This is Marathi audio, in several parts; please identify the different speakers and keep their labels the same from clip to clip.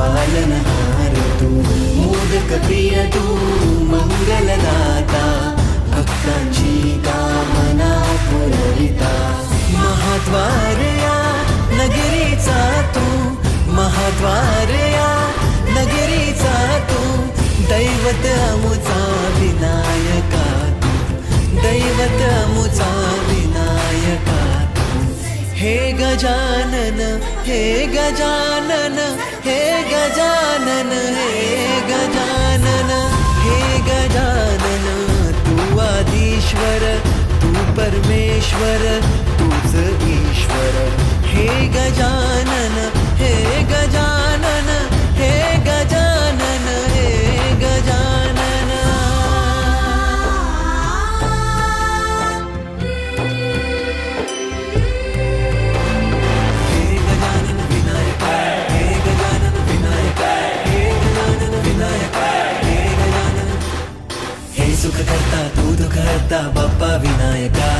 Speaker 1: पालनहार तू, मोदक प्रिय तू, मंगलदाता, भक्तांची कामना पुरविता. महाद्वार या नगरीचा तू, महाद्वार या नगरीचा तू, दैवत अमुचा विनायका तू, दैवत अमुचा विनायका. हे गजानन, हे गजानन, हे गजानन, हे गजानन, हे गजानन. तू आदिश्वर, तू परमेश्वर, तूच ईश्वर. हे गजानन, हे गजानन, हे गजानन, हे गजानन. सुख करता तू दुख हरता बाप्पा विनायका.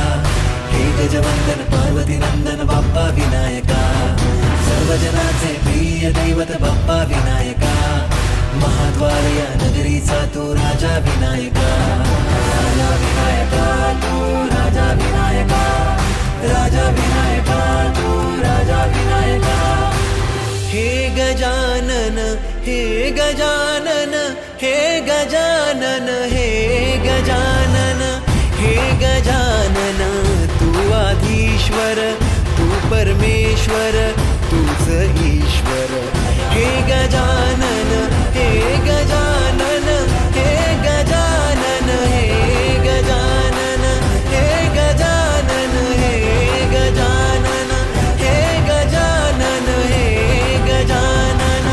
Speaker 1: हे गजवंदन पार्वती नंदन बाप्पा विनायका. सर्व जनाचे प्रिय दैवत बाप्पा विनायका. महाद्वार या नगरीचा तू राजा विनायका. राजा विनायका तू राजा विनायका. राजा विनायका तू राजा विनायका. हे गजानन, हे गजानन, हे गजानन, हे गजानन, हे गजानन. तू आधीश्वर, तू परमेश्वर, तूच ईश्वर. हे गजानन, हे गजानन, हे गजानन, हे गजानन, हे गजानन, हे गजानन, हे गजानन, हे गजानन.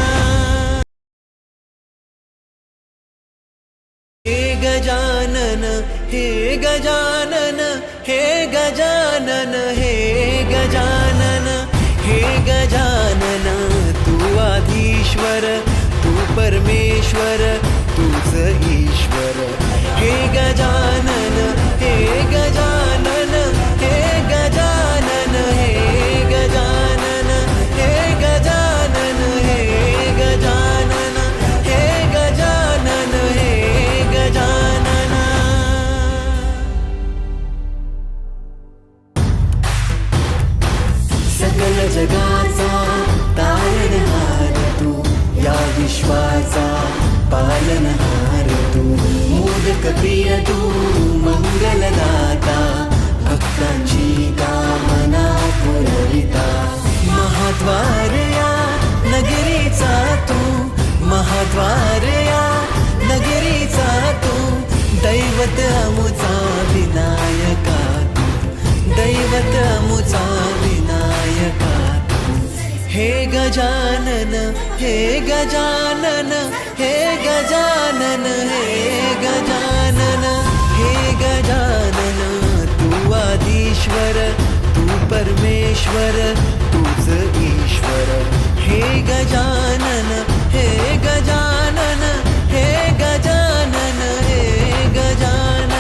Speaker 1: हे गजानन, हे गजानन, हे गजानन, हे गजानन, हे गजानन. तू आधीश्वर, तू परमेश्वर, तूच ईश्वर. हे गजानन, हे गजानन, हे गजानन, हे गजानन, हे गजानन, हे गजानन, हे गजानन, हे गजानन. सकल जगाचा तारणहार तू, या विश्वाचा पालनहार तू, मोदक प्रिय तू, मंगलदाता, भक्तांची कामना पुरविता. महाद्वार या नगरीचा तू, महाद्वार या नगरीचा तू, दैवत अमुचा विनायका तू, दैवत अमुचा विनायका. हे गजानन, हे गजानन, हे गजानन, हे गजानन, हे गजानन. तू आदिश्वर, तू परमेश्वर, तूच ईश्वर. हे गजानन, हे गजानन, हे गजानन, हे गजानन.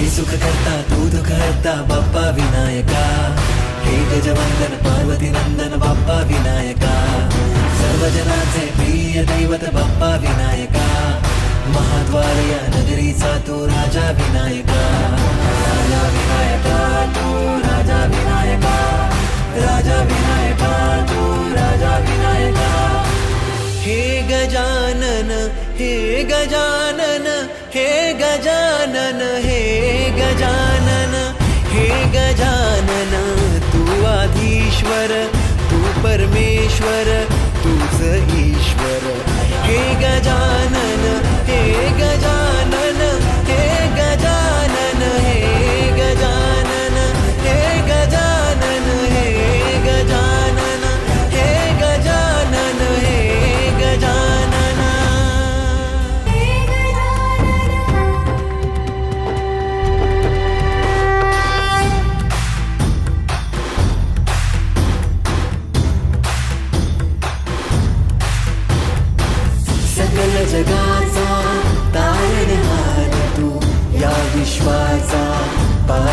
Speaker 1: सुख करता तू दुख हरता बाप्पा विनायका. हे गजवंदन पार्वती नंदन बाप्पा विनायका. सर्व जनाचे प्रिय दैवत बाप्पा विनायका. महाद्वार या नगरीचा तू राजा विनायका. राजा विनायका तू राजा विनायका. राजा विनायका तू राजा विनायका. हे गजानन, हे गजानन, हे गजानन, हे गजानन, हे गजानन. तू आधीश्वर, तू परमेश्वर, तूच ईश्वर. हे गजानन, हे गजानन, हे गजानन, हे गजानन, हे गजानन, हे गजानन, हे गजानन, हे गजानन.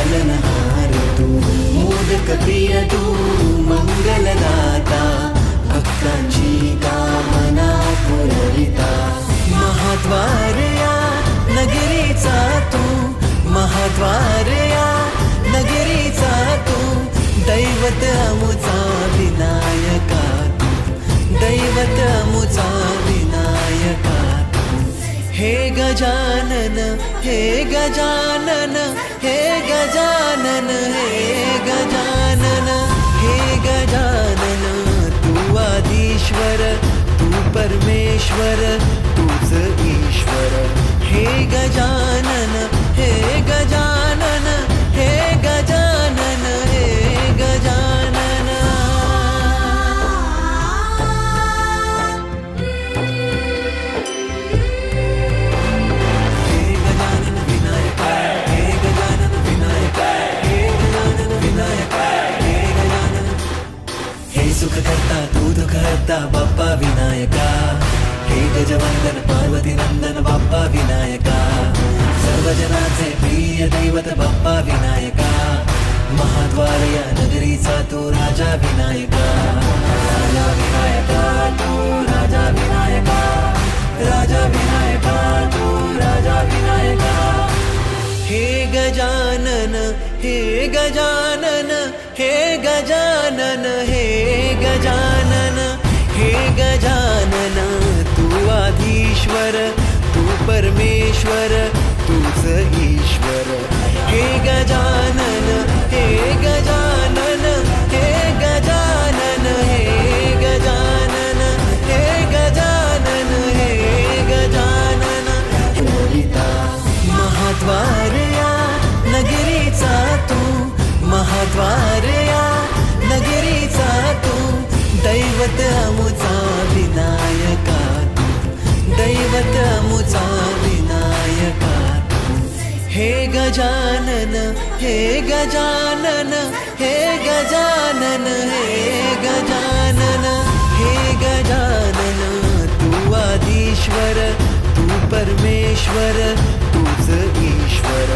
Speaker 1: पालनहार तू, मोदक प्रिय तू, मंगलदाता, भक्तांची कामना पुरविता. महाद्वार या नगरीचा तू, महाद्वार या नगरीचा तू, दैवत अमुचा विनायका तू, दैवत अमुचा विनायका तू. हे गजानन, हे गजानन, हे गजानन, हे गजानन, हे गजानन. तू आदिश्वर, तू परमेश्वर, तूच ईश्वर. हे गजानन, हे गजानन, हे गजानन, हे गजानन. हे गजानन विनायका, हे गजानन विनायका, हे गजानन विनायका, हे गजानन. हे सुखकर्ता तू दुःखहर्ता बाप्पा विनायका, हे गजवंदन पार्वती नंदन बाप्पा विनायका. सर्वजनाचे प्रिय दैवत बाप्पा विनायका, महाद्वार या नगरीचा तू राजा विनायका. राजा विनायका तू, राजा विनायका, राजा विनायका तू, राजा विनायका. हे गजानन, हे गजानन, हे गजानन, हे गजानन, हे गजानन. तू आदिश्वर, तू परमेश्वर, तूच ईश्वर. हे गजानन, हे गजानन, हे गजानन, हे गजानन, हे गजानन, हे गजानन. ललिता महाद्वार या नगरीचा तू, महाद्वार या नगरीचा तू, दैवत अमुचा विनायका तू, दैवत अमुचा विनायका तू. हे गजानन, हे गजानन, हे गजानन, हे गजानन, हे गजानन. तू आदिश्वर, तू परमेश्वर, तूच ईश्वर.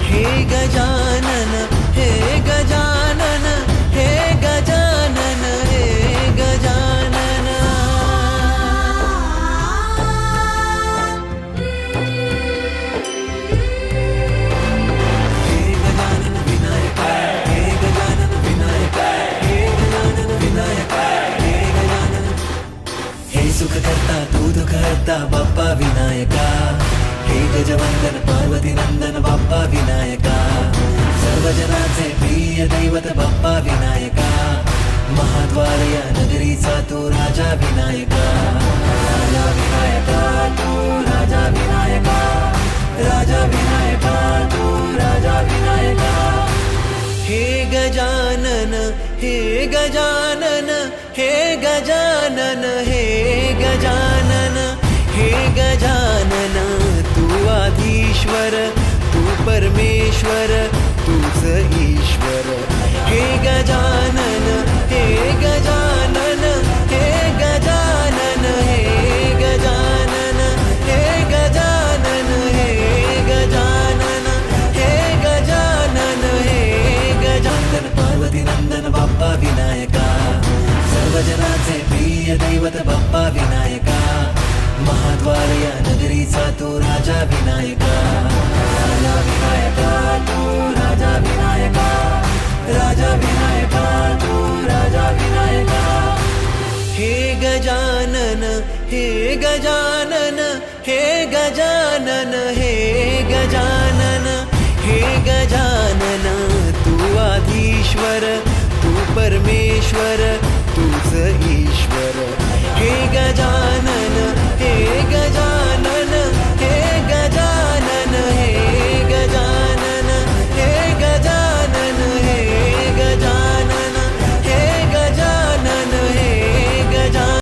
Speaker 1: हे गजानन, हे गजानन, हे गजानन, हे गजानन. हे गजानन विनायका, हे गजानन विनायका, हे गजानन विनायका, हे गजानन. हे सुखकर्ता तू दुःखहर्ता बाप्पा विनायका, हे गजवंदन पार्वती नंदन बाप्पा विनायका. सर्वजनाचे प्रिय दैवत बाप्पा विनायका, महाद्वार या नगरीचा तू राजा विनायका. राजा विनायका तू, राजा विनायका, राजा विनायका तू, राजा विनायका. हे गजानन, हे गजानन, हे गजानन, हे गजानन, हे गजानन. तू आदिश्वर, तू परमेश्वर, तूच ईश्वर. हे गजानन, हे गजानन, हे गजानन, हे गजानन, हे गजानन, हे गजानन, हे गजानन, हे गजानन. पार्वती नंदन बाप्पा विनायका, सर्वजनाचे प्रिय दैवत बाप्पा विनायका, महाद्वार या नगरीचा तू राजा विनायका. राजा विनायका तू, राजा विनायका, राजा विनायका तू, राजा विनायका. हे गजानन, हे गजानन, हे गजानन, हे गजानन, हे गजानन. तू आदिश्वर, तू परमेश्वर, तूच ईश्वर.